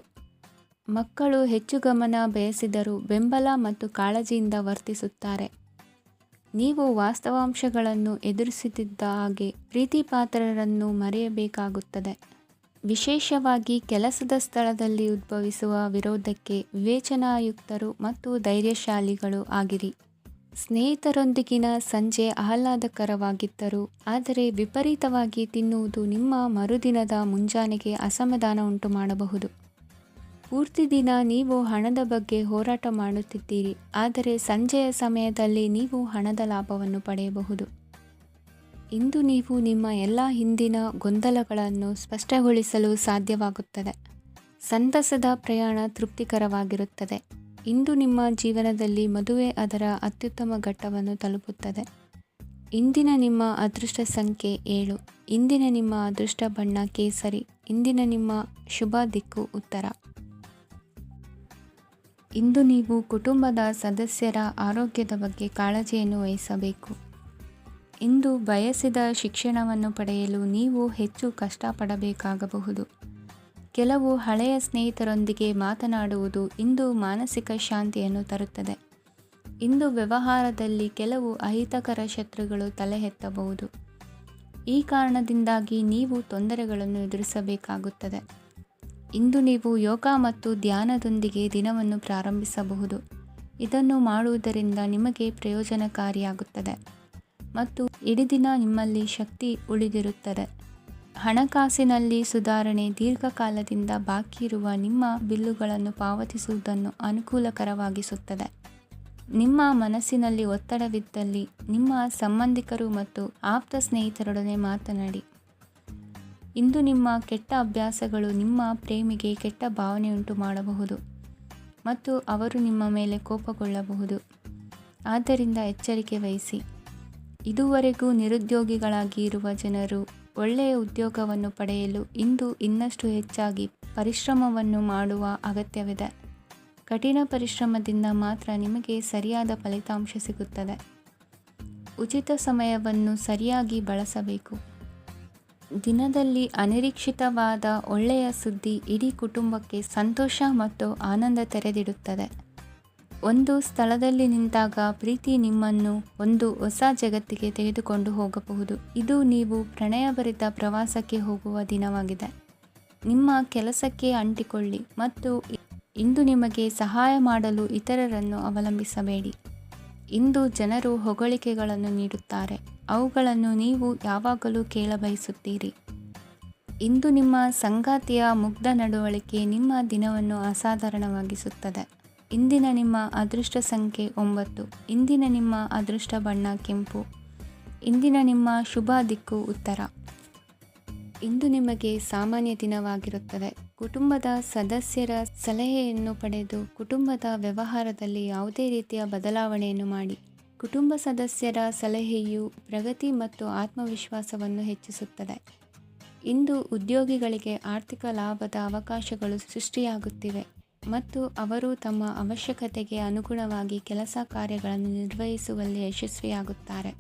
ಮಕ್ಕಳು ಹೆಚ್ಚು ಗಮನ ಬಯಸಿದರೂ ಬೆಂಬಲ ಮತ್ತು ಕಾಳಜಿಯಿಂದ ವರ್ತಿಸುತ್ತಾರೆ. ನೀವು ವಾಸ್ತವಾಂಶಗಳನ್ನು ಎದುರಿಸುತ್ತಿದ್ದ ಹಾಗೆ ಪ್ರೀತಿಪಾತ್ರರನ್ನು ಮರೆಯಬೇಕಾಗುತ್ತದೆ. ವಿಶೇಷವಾಗಿ ಕೆಲಸದ ಸ್ಥಳದಲ್ಲಿ ಉದ್ಭವಿಸುವ ವಿರೋಧಕ್ಕೆ ವಿವೇಚನಾಯುಕ್ತರು ಮತ್ತು ಧೈರ್ಯಶಾಲಿಗಳು ಆಗಿರಿ. ಸ್ನೇಹಿತರೊಂದಿಗಿನ ಸಂಜೆ ಆಹ್ಲಾದಕರವಾಗಿದ್ದರೂ ಆದರೆ ವಿಪರೀತವಾಗಿ ತಿನ್ನುವುದು ನಿಮ್ಮ ಮರುದಿನದ ಮುಂಜಾನೆಗೆ ಅಸಮಾಧಾನ ಉಂಟುಮಾಡಬಹುದು. ಪೂರ್ತಿ ದಿನ ನೀವು ಹಣದ ಬಗ್ಗೆ ಹೋರಾಟ ಮಾಡುತ್ತಿದ್ದೀರಿ, ಆದರೆ ಸಂಜೆಯ ಸಮಯದಲ್ಲಿ ನೀವು ಹಣದ ಲಾಭವನ್ನು ಪಡೆಯಬಹುದು. ಇಂದು ನೀವು ನಿಮ್ಮ ಎಲ್ಲ ಹಿಂದಿನ ಗೊಂದಲಗಳನ್ನು ಸ್ಪಷ್ಟಗೊಳಿಸಲು ಸಾಧ್ಯವಾಗುತ್ತದೆ. ಸಂತಸದ ಪ್ರಯಾಣ ತೃಪ್ತಿಕರವಾಗಿರುತ್ತದೆ. ಇಂದು ನಿಮ್ಮ ಜೀವನದಲ್ಲಿ ಮದುವೆ ಅದರ ಅತ್ಯುತ್ತಮ ಘಟ್ಟವನ್ನು ತಲುಪುತ್ತದೆ. ಇಂದಿನ ನಿಮ್ಮ ಅದೃಷ್ಟ ಸಂಖ್ಯೆ 7. ಇಂದಿನ ನಿಮ್ಮ ಅದೃಷ್ಟ ಬಣ್ಣ ಕೇಸರಿ. ಇಂದಿನ ನಿಮ್ಮ ಶುಭ ದಿಕ್ಕು ಉತ್ತರ. ಇಂದು ನೀವು ಕುಟುಂಬದ ಸದಸ್ಯರ ಆರೋಗ್ಯದ ಬಗ್ಗೆ ಕಾಳಜಿಯನ್ನು ವಹಿಸಬೇಕು. ಇಂದು ಬಯಸಿದ ಶಿಕ್ಷಣವನ್ನು ಪಡೆಯಲು ನೀವು ಹೆಚ್ಚು ಕಷ್ಟಪಡಬೇಕಾಗಬಹುದು. ಕೆಲವು ಹಳೆಯ ಸ್ನೇಹಿತರೊಂದಿಗೆ ಮಾತನಾಡುವುದು ಇಂದು ಮಾನಸಿಕ ಶಾಂತಿಯನ್ನು ತರುತ್ತದೆ. ಇಂದು ವ್ಯವಹಾರದಲ್ಲಿ ಕೆಲವು ಅಹಿತಕರ ಶತ್ರುಗಳು ತಲೆ ಎತ್ತಬಹುದು. ಈ ಕಾರಣದಿಂದಾಗಿ ನೀವು ತೊಂದರೆಗಳನ್ನು ಎದುರಿಸಬೇಕಾಗುತ್ತದೆ. ಇಂದು ನೀವು ಯೋಗ ಮತ್ತು ಧ್ಯಾನದೊಂದಿಗೆ ದಿನವನ್ನು ಪ್ರಾರಂಭಿಸಬಹುದು. ಇದನ್ನು ಮಾಡುವುದರಿಂದ ನಿಮಗೆ ಪ್ರಯೋಜನಕಾರಿಯಾಗುತ್ತದೆ ಮತ್ತು ಇಡೀ ದಿನ ನಿಮ್ಮಲ್ಲಿ ಶಕ್ತಿ ಉಳಿದಿರುತ್ತದೆ. ಹಣಕಾಸಿನಲ್ಲಿ ಸುಧಾರಣೆ ದೀರ್ಘಕಾಲದಿಂದ ಬಾಕಿ ಇರುವ ನಿಮ್ಮ ಬಿಲ್ಲುಗಳನ್ನು ಪಾವತಿಸುವುದನ್ನು ಅನುಕೂಲಕರವಾಗಿಸುತ್ತದೆ. ನಿಮ್ಮ ಮನಸ್ಸಿನಲ್ಲಿ ಒತ್ತಡವಿದ್ದಲ್ಲಿ ನಿಮ್ಮ ಸಂಬಂಧಿಕರು ಮತ್ತು ಆಪ್ತ ಸ್ನೇಹಿತರೊಡನೆ ಮಾತನಾಡಿ. ಇಂದು ನಿಮ್ಮ ಕೆಟ್ಟ ಅಭ್ಯಾಸಗಳು ನಿಮ್ಮ ಪ್ರೇಮಿಗೆ ಕೆಟ್ಟ ಭಾವನೆಯುಂಟು ಮಾಡಬಹುದು ಮತ್ತು ಅವರು ನಿಮ್ಮ ಮೇಲೆ ಕೋಪಗೊಳ್ಳಬಹುದು. ಆದ್ದರಿಂದ ಎಚ್ಚರಿಕೆ ವಹಿಸಿ. ಇದುವರೆಗೂ ನಿರುದ್ಯೋಗಿಗಳಾಗಿ ಇರುವ ಜನರು ಒಳ್ಳೆಯ ಉದ್ಯೋಗವನ್ನು ಪಡೆಯಲು ಇಂದು ಇನ್ನಷ್ಟು ಹೆಚ್ಚಾಗಿ ಪರಿಶ್ರಮವನ್ನು ಮಾಡುವ ಅಗತ್ಯವಿದೆ. ಕಠಿಣ ಪರಿಶ್ರಮದಿಂದ ಮಾತ್ರ ನಿಮಗೆ ಸರಿಯಾದ ಫಲಿತಾಂಶ ಸಿಗುತ್ತದೆ. ಉಚಿತ ಸಮಯವನ್ನು ಸರಿಯಾಗಿ ಬಳಸಬೇಕು. ದಿನದಲ್ಲಿ ಅನಿರೀಕ್ಷಿತವಾದ ಒಳ್ಳೆಯ ಸುದ್ದಿ ಇಡೀ ಕುಟುಂಬಕ್ಕೆ ಸಂತೋಷ ಮತ್ತು ಆನಂದ ತೆರೆದಿಡುತ್ತದೆ. ಒಂದು ಸ್ಥಳದಲ್ಲಿ ನಿಂತಾಗ ಪ್ರೀತಿ ನಿಮ್ಮನ್ನು ಒಂದು ಹೊಸ ಜಗತ್ತಿಗೆ ತೆಗೆದುಕೊಂಡು ಹೋಗಬಹುದು. ಇದು ನೀವು ಪ್ರಣಯಭರಿತ ಪ್ರವಾಸಕ್ಕೆ ಹೋಗುವ ದಿನವಾಗಿದೆ. ನಿಮ್ಮ ಕೆಲಸಕ್ಕೆ ಅಂಟಿಕೊಳ್ಳಿ ಮತ್ತು ಇಂದು ನಿಮಗೆ ಸಹಾಯ ಮಾಡಲು ಇತರರನ್ನು ಅವಲಂಬಿಸಬೇಡಿ. ಇಂದು ಜನರು ಹೊಗಳಿಕೆಗಳನ್ನು ನೀಡುತ್ತಾರೆ. ಅವುಗಳನ್ನು ನೀವು ಯಾವಾಗಲೂ ಕೇಳಬಯಸುತ್ತೀರಿ. ಇಂದು ನಿಮ್ಮ ಸಂಗಾತಿಯ ಮುಗ್ಧ ನಡವಳಿಕೆ ನಿಮ್ಮ ದಿನವನ್ನು ಅಸಾಧಾರಣವಾಗಿಸುತ್ತದೆ. ಇಂದಿನ ನಿಮ್ಮ ಅದೃಷ್ಟ ಸಂಖ್ಯೆ 9. ಇಂದಿನ ನಿಮ್ಮ ಅದೃಷ್ಟ ಬಣ್ಣ ಕೆಂಪು. ಇಂದಿನ ನಿಮ್ಮ ಶುಭ ದಿಕ್ಕು ಉತ್ತರ. ಇಂದು ನಿಮಗೆ ಸಾಮಾನ್ಯ ದಿನವಾಗಿರುತ್ತದೆ. ಕುಟುಂಬದ ಸದಸ್ಯರ ಸಲಹೆಯನ್ನು ಪಡೆದು ಕುಟುಂಬದ ವ್ಯವಹಾರದಲ್ಲಿ ಯಾವುದೇ ರೀತಿಯ ಬದಲಾವಣೆಯನ್ನು ಮಾಡಿ. ಕುಟುಂಬ ಸದಸ್ಯರ ಸಲಹೆಯು ಪ್ರಗತಿ ಮತ್ತು ಆತ್ಮವಿಶ್ವಾಸವನ್ನು ಹೆಚ್ಚಿಸುತ್ತದೆ. ಇಂದು ಉದ್ಯೋಗಿಗಳಿಗೆ ಆರ್ಥಿಕ ಲಾಭದ ಅವಕಾಶಗಳು ಸೃಷ್ಟಿಯಾಗುತ್ತಿವೆ ಮತ್ತು ಅವರು ತಮ್ಮ ಅವಶ್ಯಕತೆಗೆ ಅನುಗುಣವಾಗಿ ಕೆಲಸ ಕಾರ್ಯಗಳನ್ನು ನಿರ್ವಹಿಸುವಲ್ಲಿ ಯಶಸ್ವಿಯಾಗುತ್ತಾರೆ.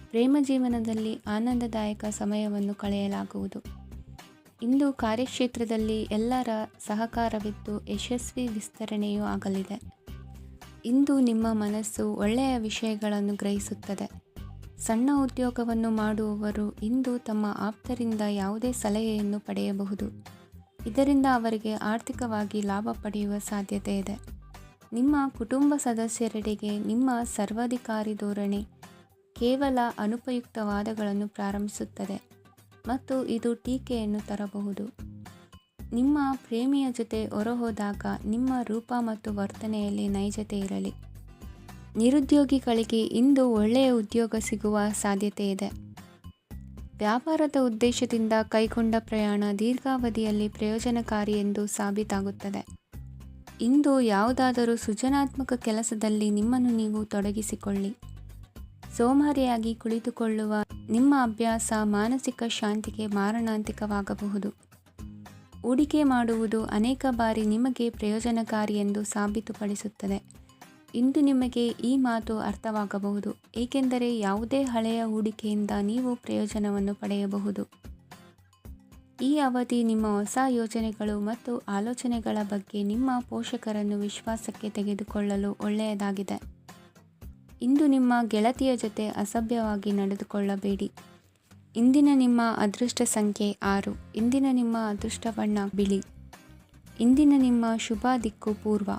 ಪ್ರೇಮ ಜೀವನದಲ್ಲಿ ಆನಂದದಾಯಕ ಸಮಯವನ್ನು ಕಳೆಯಲಾಗುವುದು. ಇಂದು ಕಾರ್ಯಕ್ಷೇತ್ರದಲ್ಲಿ ಎಲ್ಲರ ಸಹಕಾರವಿದ್ದು ಯಶಸ್ವಿ ವಿಸ್ತರಣೆಯೂ ಆಗಲಿದೆ. ಇಂದು ನಿಮ್ಮ ಮನಸ್ಸು ಒಳ್ಳೆಯ ವಿಷಯಗಳನ್ನು ಗ್ರಹಿಸುತ್ತದೆ. ಸಣ್ಣ ಉದ್ಯೋಗವನ್ನು ಮಾಡುವವರು ಇಂದು ತಮ್ಮ ಆಪ್ತರಿಂದ ಯಾವುದೇ ಸಲಹೆಯನ್ನು ಪಡೆಯಬಹುದು. ಇದರಿಂದ ಅವರಿಗೆ ಆರ್ಥಿಕವಾಗಿ ಲಾಭ ಪಡೆಯುವ ಸಾಧ್ಯತೆ ಇದೆ. ನಿಮ್ಮ ಕುಟುಂಬ ಸದಸ್ಯರೆಡೆಗೆ ನಿಮ್ಮ ಸರ್ವಾಧಿಕಾರಿ ಧೋರಣೆ ಕೇವಲ ಅನುಪಯುಕ್ತ ವಾದಗಳನ್ನು ಪ್ರಾರಂಭಿಸುತ್ತದೆ ಮತ್ತು ಇದು ಟೀಕೆಯನ್ನು ತರಬಹುದು. ನಿಮ್ಮ ಪ್ರೇಮಿಯ ಜೊತೆ ಹೊರಹೋದಾಗ ನಿಮ್ಮ ರೂಪ ಮತ್ತು ವರ್ತನೆಯಲ್ಲಿ ನೈಜತೆ ಇರಲಿ. ನಿರುದ್ಯೋಗಿಗಳಿಗೆ ಇಂದು ಒಳ್ಳೆಯ ಉದ್ಯೋಗ ಸಿಗುವ ಸಾಧ್ಯತೆ ಇದೆ. ವ್ಯಾಪಾರದ ಉದ್ದೇಶದಿಂದ ಕೈಗೊಂಡ ಪ್ರಯಾಣ ದೀರ್ಘಾವಧಿಯಲ್ಲಿ ಪ್ರಯೋಜನಕಾರಿ ಎಂದು ಸಾಬೀತಾಗುತ್ತದೆ. ಇಂದು ಯಾವುದಾದರೂ ಸೃಜನಾತ್ಮಕ ಕೆಲಸದಲ್ಲಿ ನಿಮ್ಮನ್ನು ನೀವು ತೊಡಗಿಸಿಕೊಳ್ಳಿ. ಸೋಮಾರಿಯಾಗಿ ಕುಳಿತುಕೊಳ್ಳುವ ನಿಮ್ಮ ಅಭ್ಯಾಸ ಮಾನಸಿಕ ಶಾಂತಿಗೆ ಮಾರಣಾಂತಿಕವಾಗಬಹುದು. ಹೂಡಿಕೆ ಮಾಡುವುದು ಅನೇಕ ಬಾರಿ ನಿಮಗೆ ಪ್ರಯೋಜನಕಾರಿ ಎಂದು ಸಾಬೀತುಪಡಿಸುತ್ತದೆ. ಇಂದು ನಿಮಗೆ ಈ ಮಾತು ಅರ್ಥವಾಗಬಹುದು, ಏಕೆಂದರೆ ಯಾವುದೇ ಹಳೆಯ ಹೂಡಿಕೆಯಿಂದ ನೀವು ಪ್ರಯೋಜನವನ್ನು ಪಡೆಯಬಹುದು. ಈ ಅವಧಿ ನಿಮ್ಮ ಹೊಸ ಯೋಜನೆಗಳು ಮತ್ತು ಆಲೋಚನೆಗಳ ಬಗ್ಗೆ ನಿಮ್ಮ ಪೋಷಕರನ್ನು ವಿಶ್ವಾಸಕ್ಕೆ ತೆಗೆದುಕೊಳ್ಳಲು ಒಳ್ಳೆಯದಾಗಿದೆ. ಇಂದು ನಿಮ್ಮ ಗೆಳತಿಯ ಜೊತೆ ಅಸಭ್ಯವಾಗಿ ನಡೆದುಕೊಳ್ಳಬೇಡಿ. ಇಂದಿನ ನಿಮ್ಮ ಅದೃಷ್ಟ ಸಂಖ್ಯೆ 6. ಇಂದಿನ ನಿಮ್ಮ ಅದೃಷ್ಟ ಬಣ್ಣ ಬಿಳಿ. ಇಂದಿನ ನಿಮ್ಮ ಶುಭ ದಿಕ್ಕು ಪೂರ್ವ.